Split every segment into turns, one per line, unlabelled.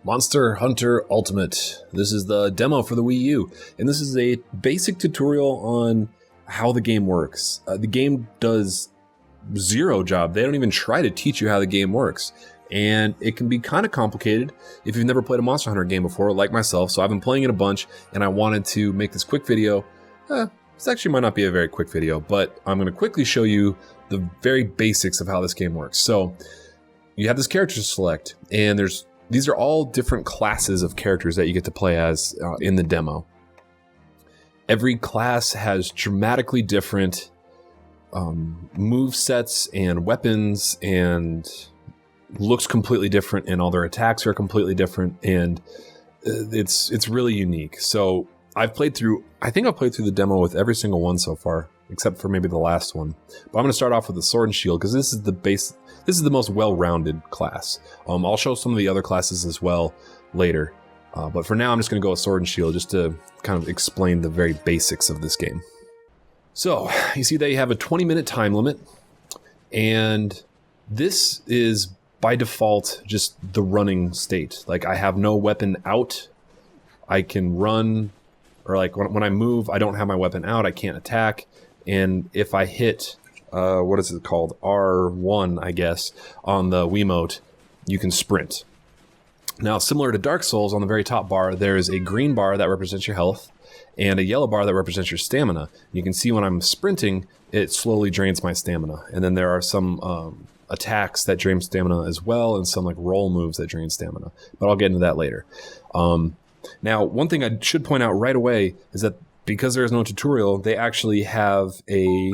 Monster Hunter Ultimate. This is the demo for the Wii U, and this is a basic tutorial on how the game works. The game does zero job. They don't even try to teach you how the game works, and it can be kind of complicated if you've never played a Monster Hunter game before, like myself. So I've been playing it a bunch, and I wanted to make this quick video. This actually might not be a very quick video, but I'm going to quickly show you the very basics of how this game works. So you have this character to select, and these are all different classes of characters that you get to play as in the demo. Every class has dramatically different move sets and weapons, and looks completely different, and all their attacks are completely different, and it's really unique. So I think I've played through the demo with every single one so far, except for maybe the last one. But I'm going to start off with the sword and shield because this is the base. This is the most well-rounded class. I'll show some of the other classes as well later. But for now, I'm just going to go with sword and shield just to kind of explain the very basics of this game. So you see that you have a 20-minute time limit, and this is by default just the running state. Like, I have no weapon out. I can run, or like when I move, I don't have my weapon out. I can't attack. And if I hit, what is it called? R1, I guess, on the Wiimote, you can sprint. Now, similar to Dark Souls, on the very top bar, there is a green bar that represents your health and a yellow bar that represents your stamina. You can see when I'm sprinting, it slowly drains my stamina. And then there are some attacks that drain stamina as well, and some like roll moves that drain stamina. But I'll get into that later. Now, one thing I should point out right away is that because there is no tutorial, they actually have a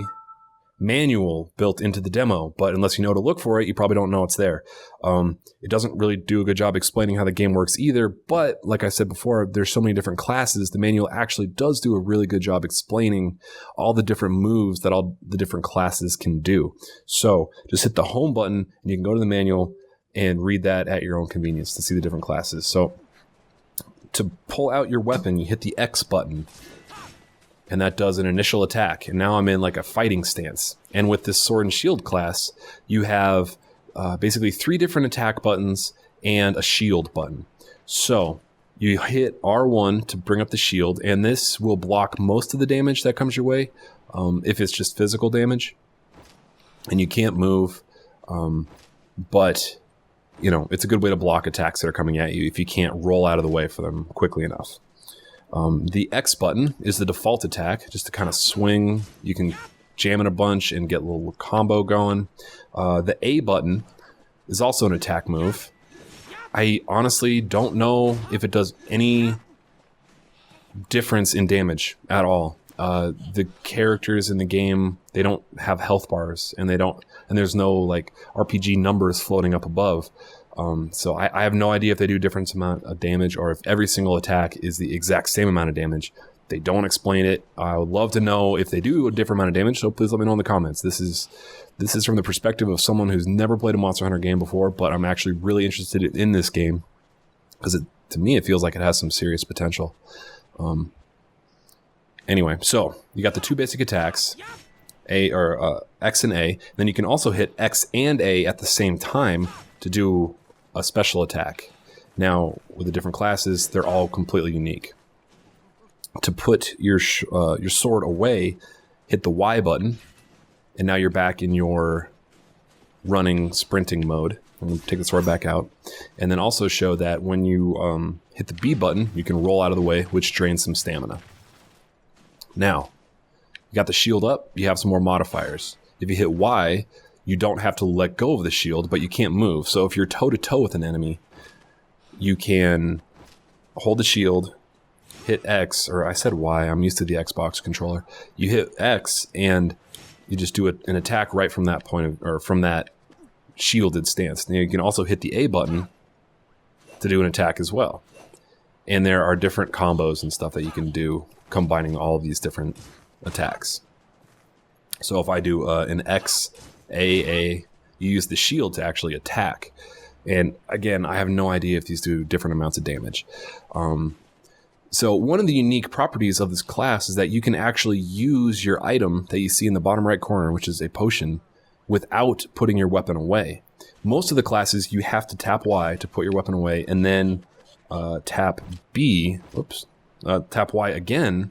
manual built into the demo, but unless you know to look for it, you probably don't know it's there. It doesn't really do a good job explaining how the game works either, but like I said before, there's so many different classes. The manual actually does do a really good job explaining all the different moves that all the different classes can do. So just hit the home button and you can go to the manual and read that at your own convenience to see the different classes. So to pull out your weapon, you hit the X button, and that does an initial attack. And now I'm in like a fighting stance. And with this sword and shield class, you have basically 3 different attack buttons and a shield button. So you hit R1 to bring up the shield, and this will block most of the damage that comes your way if it's just physical damage. And you can't move, but you know, it's a good way to block attacks that are coming at you if you can't roll out of the way for them quickly enough. The X button is the default attack, just to kind of swing. You can jam in a bunch and get a little combo going. The A button is also an attack move. I honestly don't know if it does any difference in damage at all. The characters in the game, they don't have health bars, and there's no like RPG numbers floating up above. So I have no idea if they do a different amount of damage or if every single attack is the exact same amount of damage. They don't explain it. I would love to know if they do a different amount of damage, so please let me know in the comments. This is from the perspective of someone who's never played a Monster Hunter game before, but I'm actually really interested in this game because to me it feels like it has some serious potential. Anyway, so you got the 2 basic attacks, X and A. Then you can also hit X and A at the same time to do a special attack. Now, with the different classes, they're all completely unique. To put your sword away, hit the Y button, and now you're back in your running, sprinting mode. I'm going to take the sword back out. And then also show that when you hit the B button, you can roll out of the way, which drains some stamina. Now, you got the shield up, you have some more modifiers. If you hit Y, you don't have to let go of the shield, but you can't move. So if you're toe-to-toe with an enemy, you can hold the shield, hit X, or I said Y, I'm used to the Xbox controller. You hit X, and you just do an attack right from that point, or from that shielded stance. Now you can also hit the A button to do an attack as well. And there are different combos and stuff that you can do, combining all of these different attacks. So if I do an X, A, you use the shield to actually attack. And again, I have no idea if these do different amounts of damage. So one of the unique properties of this class is that you can actually use your item that you see in the bottom right corner, which is a potion, without putting your weapon away. Most of the classes, you have to tap Y to put your weapon away, and then tap tap Y again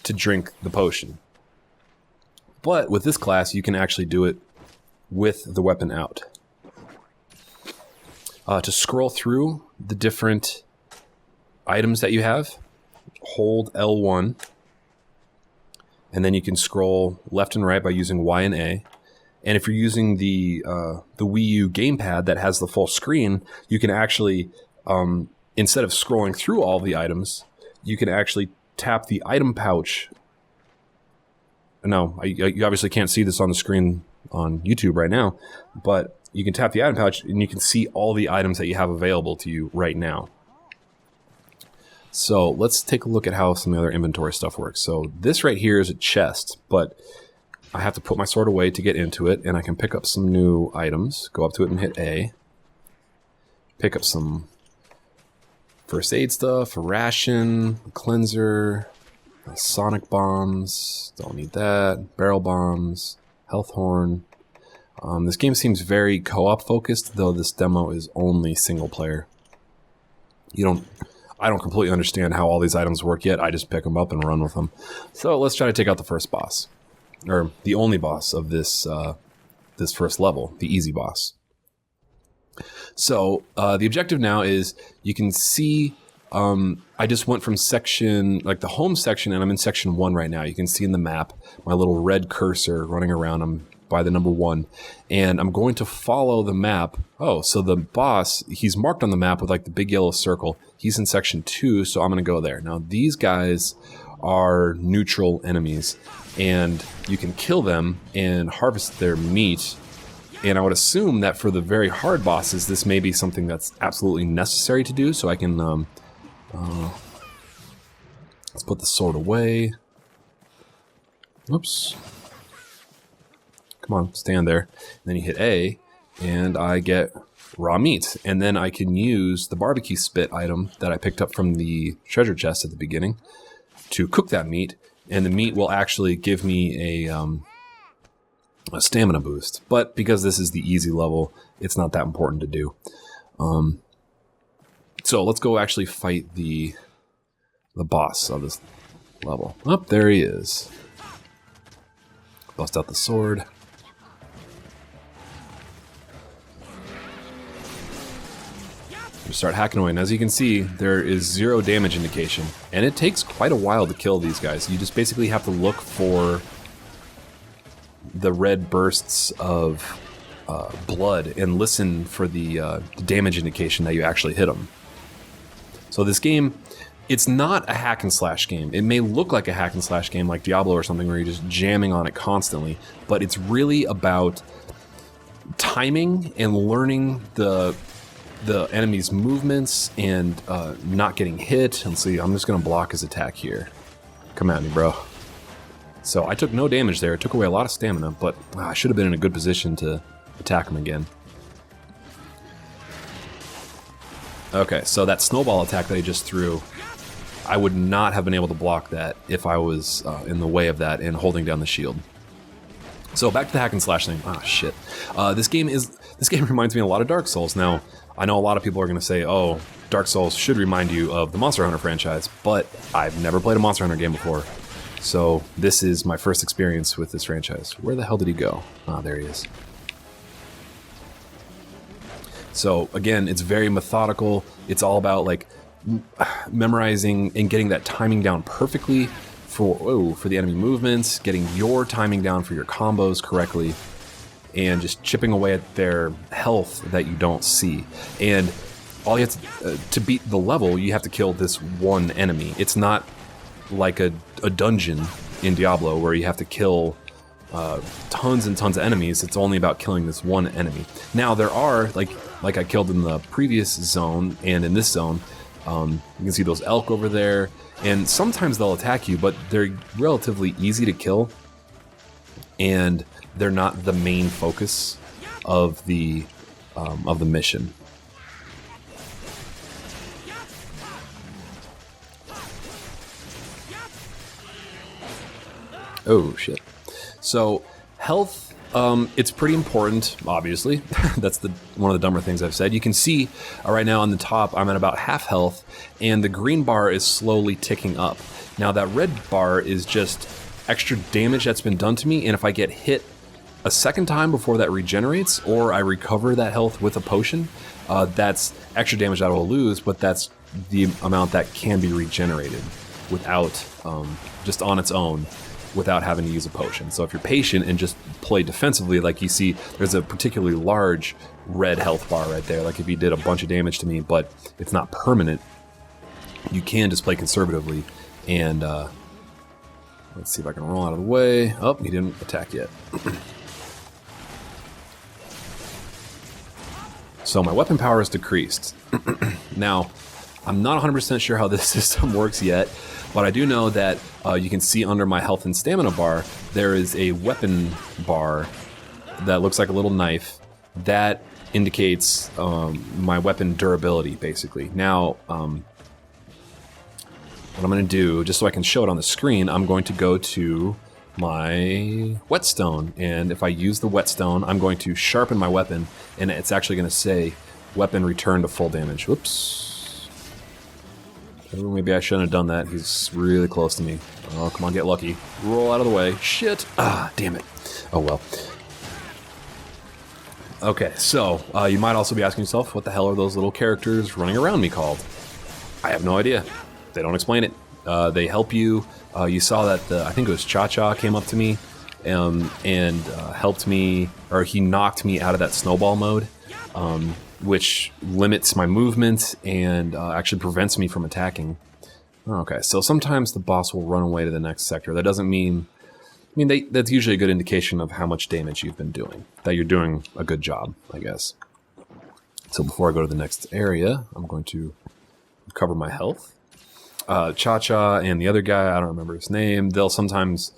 to drink the potion. But with this class, you can actually do it with the weapon out. To scroll through the different items that you have, hold L1, and then you can scroll left and right by using Y and A. And if you're using the Wii U gamepad that has the full screen, you can actually, instead of scrolling through all the items, you can actually tap the item pouch. No, you obviously can't see this on the screen on YouTube right now, but you can tap the item pouch and you can see all the items that you have available to you right now. So let's take a look at how some of the other inventory stuff works. So this right here is a chest, but I have to put my sword away to get into it, and I can pick up some new items. Go up to it and hit A. Pick up some first aid stuff, a ration, a cleanser, sonic bombs, don't need that, barrel bombs, health horn. This game seems very co-op focused, though this demo is only single player. I don't completely understand how all these items work yet. I just pick them up and run with them. So let's try to take out the first boss, or the only boss of this this first level, the easy boss. So the objective now is, you can see I just went from section, like the home section, and I'm in section 1 right now. You can see in the map my little red cursor running around. I'm by the number 1, and I'm going to follow the map. Oh, so the boss, he's marked on the map with like the big yellow circle. He's in section 2, so I'm going to go there. Now these guys are neutral enemies, and you can kill them and harvest their meat. And I would assume that for the very hard bosses, this may be something that's absolutely necessary to do. So I can, let's put the sword away. Oops. Come on, stand there. And then you hit A, and I get raw meat. And then I can use the barbecue spit item that I picked up from the treasure chest at the beginning to cook that meat. And the meat will actually give me a stamina boost. But because this is the easy level, it's not that important to do. So let's go actually fight the boss of this level. Oh, there he is. Bust out the sword. We start hacking away, and as you can see, there is 0 damage indication, and it takes quite a while to kill these guys. You just basically have to look for the red bursts of blood and listen for the damage indication that you actually hit them. So this game, it's not a hack and slash game. It may look like a hack and slash game like Diablo or something where you're just jamming on it constantly, but it's really about timing and learning the enemy's movements and not getting hit. And see, I'm just going to block his attack here. Come at me, bro. So I took no damage there. It took away a lot of stamina, but I should have been in a good position to attack him again. Okay, so that snowball attack that I just threw, I would not have been able to block that if I was in the way of that and holding down the shield. So back to the hack and slash thing. Ah, shit. This game reminds me a lot of Dark Souls. Now, I know a lot of people are going to say, oh, Dark Souls should remind you of the Monster Hunter franchise, but I've never played a Monster Hunter game before. So this is my first experience with this franchise. Where the hell did he go? Ah, there he is. So again, it's very methodical. It's all about like memorizing and getting that timing down perfectly for the enemy movements, getting your timing down for your combos correctly, and just chipping away at their health that you don't see. And all you have to beat the level, you have to kill this one enemy. It's not like a dungeon in Diablo where you have to kill tons and tons of enemies. It's only about killing this one enemy. Now there are, like I killed in the previous zone and in this zone, you can see those elk over there, and sometimes they'll attack you, but they're relatively easy to kill, and they're not the main focus of the mission. Oh shit. So health It's pretty important, obviously. That's one of the dumber things I've said. You can see right now on the top, I'm at about half health, and the green bar is slowly ticking up. Now that red bar is just extra damage that's been done to me, and if I get hit a second time before that regenerates, or I recover that health with a potion, that's extra damage that I will lose, but that's the amount that can be regenerated without, just on its own, without having to use a potion. So if you're patient and just play defensively, like you see, there's a particularly large red health bar right there, like if you did a bunch of damage to me, but it's not permanent, you can just play conservatively, and let's see if I can roll out of the way. Oh, he didn't attack yet. So my weapon power is decreased. Now, I'm not 100% sure how this system works yet, but I do know that you can see under my health and stamina bar, there is a weapon bar that looks like a little knife. That indicates my weapon durability, basically. Now, what I'm going to do, just so I can show it on the screen, I'm going to go to my whetstone, and if I use the whetstone, I'm going to sharpen my weapon, and it's actually going to say weapon return to full damage. Whoops. Ooh, maybe I shouldn't have done that. He's really close to me. Oh, come on, get lucky. Roll out of the way. Shit. Ah, damn it. Oh, well. Okay, so you might also be asking yourself, what the hell are those little characters running around me called? I have no idea. They don't explain it. They help you. You saw that, I think it was Cha-Cha came up to me and helped me, or he knocked me out of that snowball mode. Which limits my movement and actually prevents me from attacking. Okay, so sometimes the boss will run away to the next sector. That doesn't mean... that's usually a good indication of how much damage you've been doing. That you're doing a good job, I guess. So before I go to the next area, I'm going to recover my health. Cha-Cha and the other guy, I don't remember his name, they'll sometimes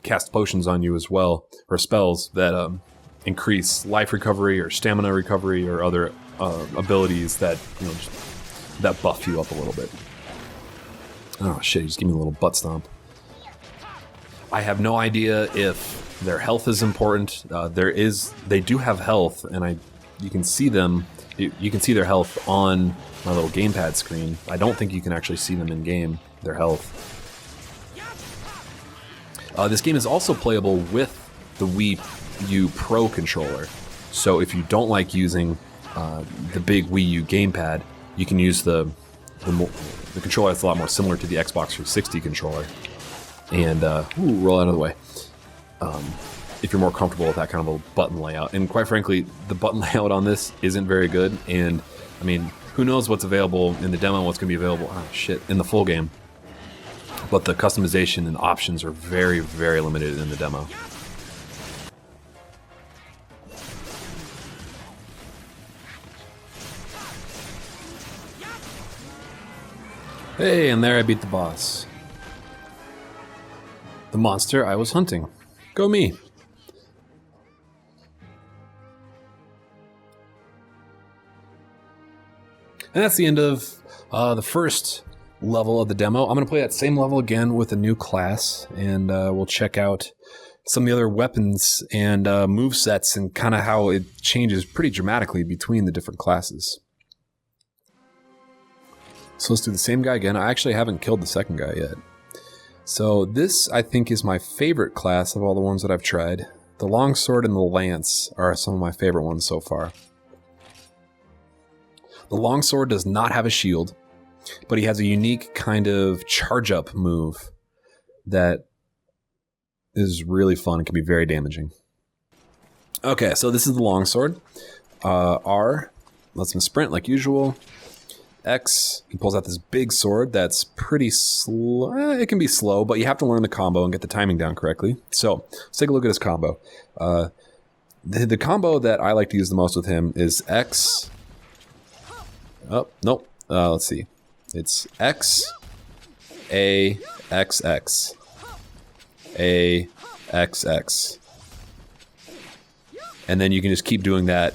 cast potions on you as well, or spells that... increase life recovery or stamina recovery or other abilities that that buff you up a little bit. Oh shit! He just gave me a little butt stomp. I have no idea if their health is important. They do have health, and you can see them. You can see their health on my little gamepad screen. I don't think you can actually see them in game. Their health. This game is also playable with the Wii U Pro controller, so if you don't like using the big Wii U gamepad, you can use the controller that's a lot more similar to the Xbox 360 controller, and roll out of the way. If you're more comfortable with that kind of a button layout, and quite frankly, the button layout on this isn't very good, and I mean, who knows what's available in the demo, what's going to be available in the full game, but the customization and options are very, very limited in the demo. Hey, and there I beat the boss. The monster I was hunting. Go me. And that's the end of the first level of the demo. I'm going to play that same level again with a new class, and we'll check out some of the other weapons and movesets and kind of how it changes pretty dramatically between the different classes. So let's do the same guy again. I actually haven't killed the second guy yet. So this, I think, is my favorite class of all the ones that I've tried. The longsword and the lance are some of my favorite ones so far. The longsword does not have a shield, but he has a unique kind of charge-up move that is really fun and can be very damaging. Okay, so this is the longsword. R lets him sprint like usual. X, he pulls out this big sword that's pretty slow. It can be slow, but you have to learn the combo and get the timing down correctly. So let's take a look at his combo. The combo that I like to use the most with him is X. Oh, nope. Let's see. It's X, A, X, X. A, X, X. And then you can just keep doing that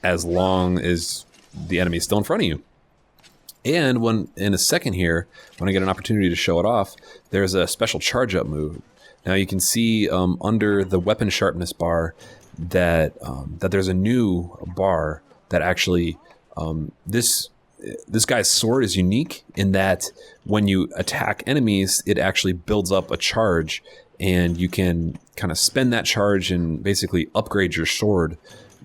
as long as the enemy is still in front of you. And when in a second here, when I get an opportunity to show it off, there's a special charge-up move Now you can see under the weapon sharpness bar that that there's a new bar that actually this guy's sword is unique in that when you attack enemies, it actually builds up a charge, and you can kind of spend that charge and basically upgrade your sword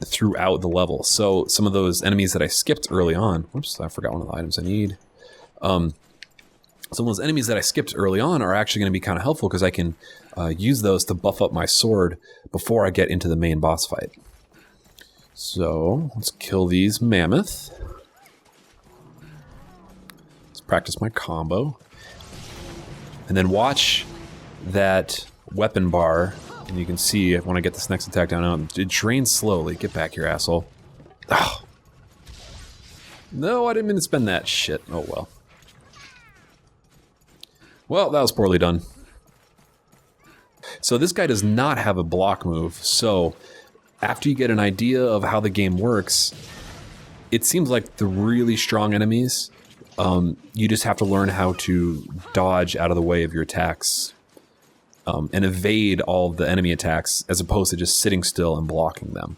throughout the level. So some of those enemies that I skipped early on, whoops, I forgot one of the items I need. Some of those enemies that I skipped early on are actually going to be kind of helpful because I can use those to buff up my sword before I get into the main boss fight. So let's kill these mammoth. Let's practice my combo. And then watch that weapon bar, and you can see when I get this next attack down, it drains slowly. Get back here, asshole. Oh. No, I didn't mean to spend that shit. Oh well. Well, that was poorly done. So this guy does not have a block move, so after you get an idea of how the game works, it seems like the really strong enemies, you just have to learn how to dodge out of the way of your attacks and evade all of the enemy attacks as opposed to just sitting still and blocking them.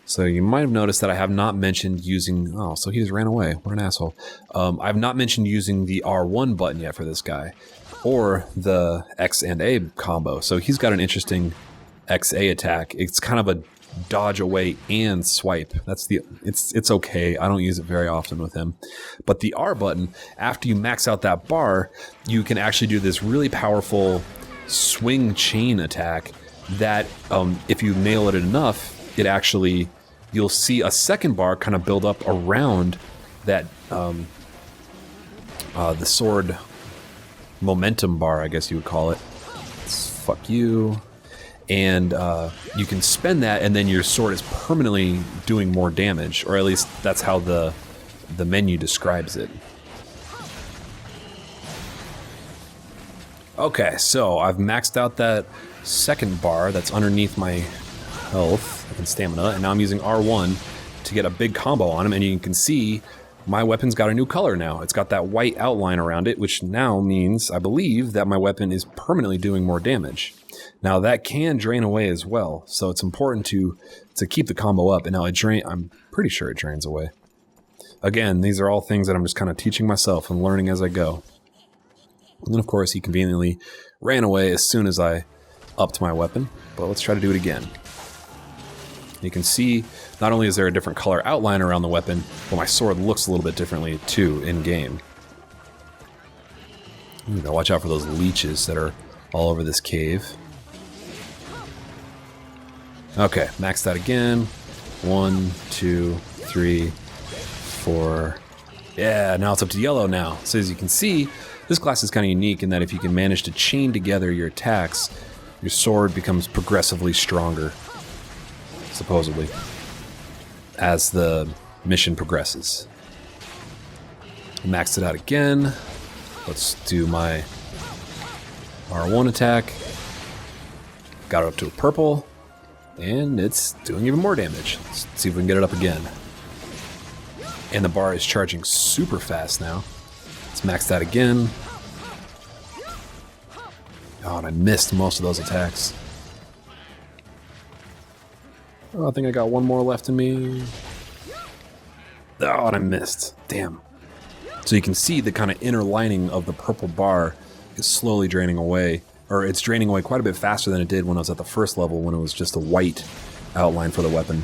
So you might have noticed that I have not mentioned using... Oh, so he just ran away. What an asshole. I've not mentioned using the R1 button yet for this guy, or the X and A combo. So he's got an interesting XA attack. It's kind of a dodge away and swipe. That's the... It's okay. I don't use it very often with him. But the R button, after you max out that bar, you can actually do this really powerful swing chain attack that, if you nail it enough, it actually... You'll see a second bar kind of build up around that, the sword momentum bar, I guess you would call it. Fuck you. And you can spend that, and then your sword is permanently doing more damage, or at least that's how the menu describes it. Okay, so I've maxed out that second bar that's underneath my health and stamina, and now I'm using R1 to get a big combo on him, and you can see my weapon's got a new color now. It's got that white outline around it, which now means, I believe, that my weapon is permanently doing more damage. Now that can drain away as well, so it's important to keep the combo up, and now I'm pretty sure it drains away. Again, these are all things that I'm just kind of teaching myself and learning as I go. And then of course he conveniently ran away as soon as I upped my weapon, but let's try to do it again. You can see, not only is there a different color outline around the weapon, but my sword looks a little bit differently too in-game. You gotta watch out for those leeches that are all over this cave. Okay, max that again. 1, 2, 3, 4. Yeah, now it's up to yellow now. So as you can see, this class is kind of unique in that if you can manage to chain together your attacks, your sword becomes progressively stronger. Supposedly, as the mission progresses. Maxed it out again. Let's do my R1 attack. Got it up to a purple, and it's doing even more damage. Let's see if we can get it up again. And the bar is charging super fast now. Let's max that again. Oh, and I missed most of those attacks. Oh, I think I got one more left in me. Oh, and I missed. Damn. So you can see the kind of inner lining of the purple bar is slowly draining away. Or it's draining away quite a bit faster than it did when I was at the first level, when it was just a white outline for the weapon.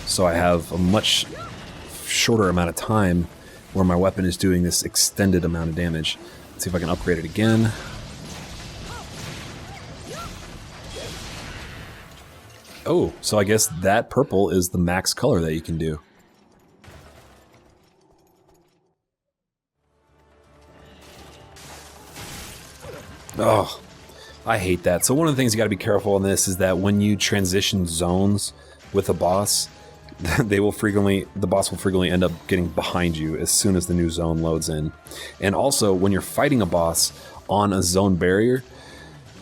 So I have a much shorter amount of time where my weapon is doing this extended amount of damage. Let's see if I can upgrade it again. Oh, so I guess that purple is the max color that you can do. Oh, I hate that. So one of the things you gotta be careful in this is that when you transition zones with a boss, the boss will frequently end up getting behind you as soon as the new zone loads in. And also, when you're fighting a boss on a zone barrier,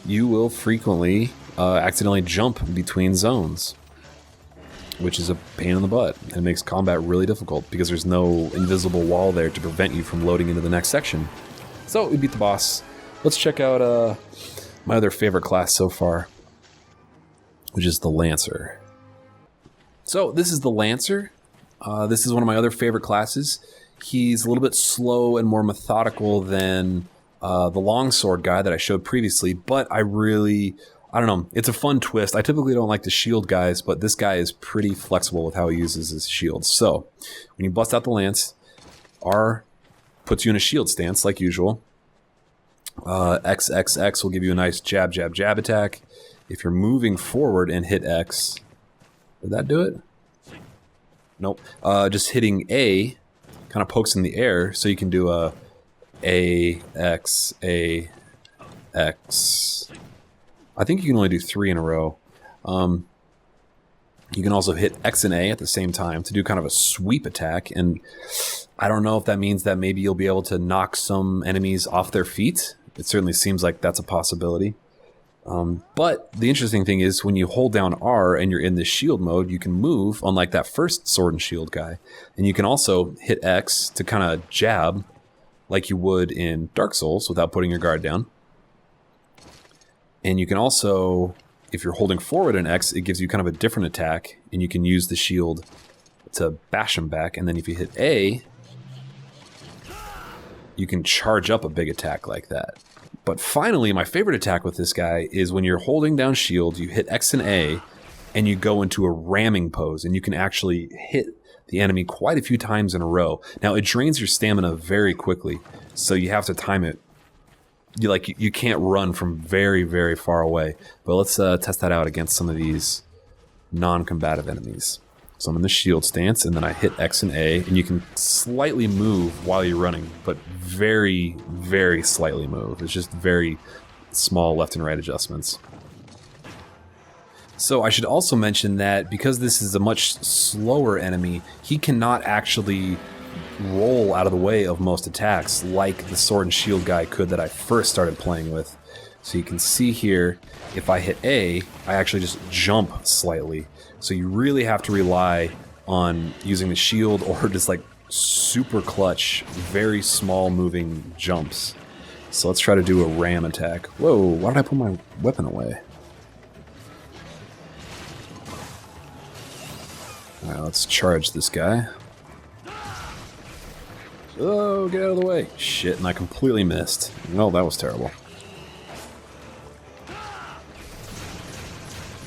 you will frequently accidentally jump between zones, which is a pain in the butt and makes combat really difficult because there's no invisible wall there to prevent you from loading into the next section. So we beat the boss let's check out my other favorite class so far, which is the Lancer. So this is the Lancer. This is one of my other favorite classes. He's a little bit slow and more methodical than the longsword guy that I showed previously, but I don't know, it's a fun twist. I typically don't like the shield guys, but this guy is pretty flexible with how he uses his shields. So when you bust out the lance, R puts you in a shield stance like usual. XXX will give you a nice jab, jab, jab attack. If you're moving forward and hit X, did that do it? Nope. Just hitting A kind of pokes in the air, so you can do A, X, A, X. I think you can only do 3 in a row. You can also hit X and A at the same time to do kind of a sweep attack, and I don't know if that means that maybe you'll be able to knock some enemies off their feet. It certainly seems like that's a possibility. But the interesting thing is when you hold down R and you're in this shield mode, you can move, unlike that first sword and shield guy. And you can also hit X to kind of jab like you would in Dark Souls without putting your guard down. And you can also, if you're holding forward an X, it gives you kind of a different attack, and you can use the shield to bash him back. And then if you hit A, you can charge up a big attack like that. But finally, my favorite attack with this guy is when you're holding down shield, you hit X and A, and you go into a ramming pose, and you can actually hit the enemy quite a few times in a row. Now, it drains your stamina very quickly, so you have to time it. You can't run from very, very far away. But let's test that out against some of these non-combative enemies. So I'm in the shield stance, and then I hit X and A, and you can slightly move while you're running, but very, very slightly move. It's just very small left and right adjustments. So I should also mention that because this is a much slower enemy, he cannot actually roll out of the way of most attacks like the sword and shield guy could that I first started playing with. So you can see here, if I hit A, I actually just jump slightly. So you really have to rely on using the shield or just like super clutch, very small moving jumps. So let's try to do a ram attack. Whoa, why did I put my weapon away? Alright, let's charge this guy. Oh, get out of the way. Shit, and I completely missed. No, that was terrible.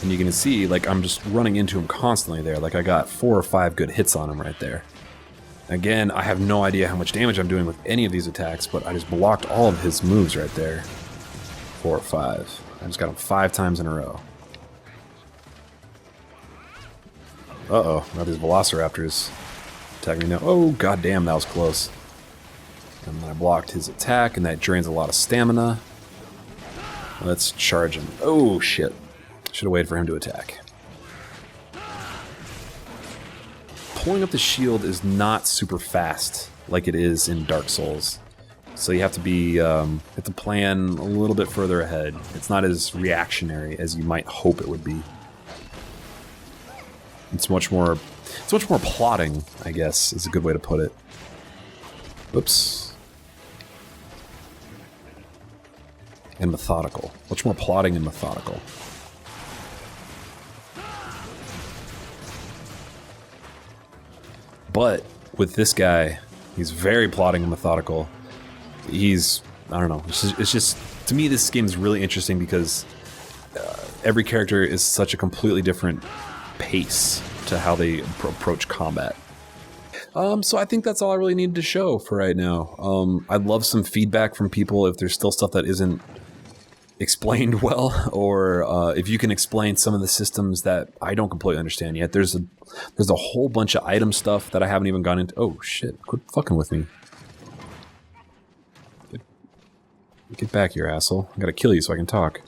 And you can see, like, I'm just running into him constantly there. Like, I got 4 or 5 good hits on him right there. Again, I have no idea how much damage I'm doing with any of these attacks, but I just blocked all of his moves right there. 4 or 5. I just got him 5 times in a row. Uh-oh, now these velociraptors attack me now. Oh, goddamn, that was close. And then I blocked his attack, and that drains a lot of stamina. Let's charge him. Oh, shit. Should have waited for him to attack. Pulling up the shield is not super fast like it is in Dark Souls. So you have to be, have to plan a little bit further ahead. It's not as reactionary as you might hope it would be. It's much more plotting, I guess, is a good way to put it. Oops. And methodical. Much more plotting and methodical. But with this guy, he's very plotting and methodical. He's, I don't know, it's just to me this game is really interesting because every character is such a completely different pace to how they approach combat. So I think that's all I really needed to show for right now. I'd love some feedback from people if there's still stuff that isn't explained well, or if you can explain some of the systems that I don't completely understand yet. There's a whole bunch of item stuff that I haven't even gone into. Oh shit, quit fucking with me. Get back here, asshole. I gotta kill you so I can talk.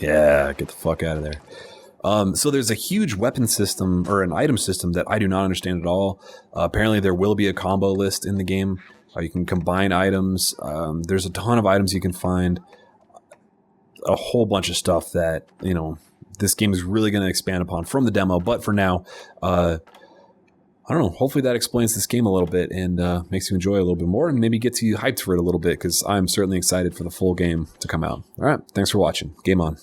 Yeah, get the fuck out of there. So there's a huge weapon system, or an item system, that I do not understand at all. Apparently there will be a combo list in the game. You can combine items. There's a ton of items you can find. A whole bunch of stuff that, you know, this game is really going to expand upon from the demo. But for now, I don't know. Hopefully that explains this game a little bit and makes you enjoy it a little bit more and maybe gets you hyped for it a little bit because I'm certainly excited for the full game to come out. All right. Thanks for watching. Game on.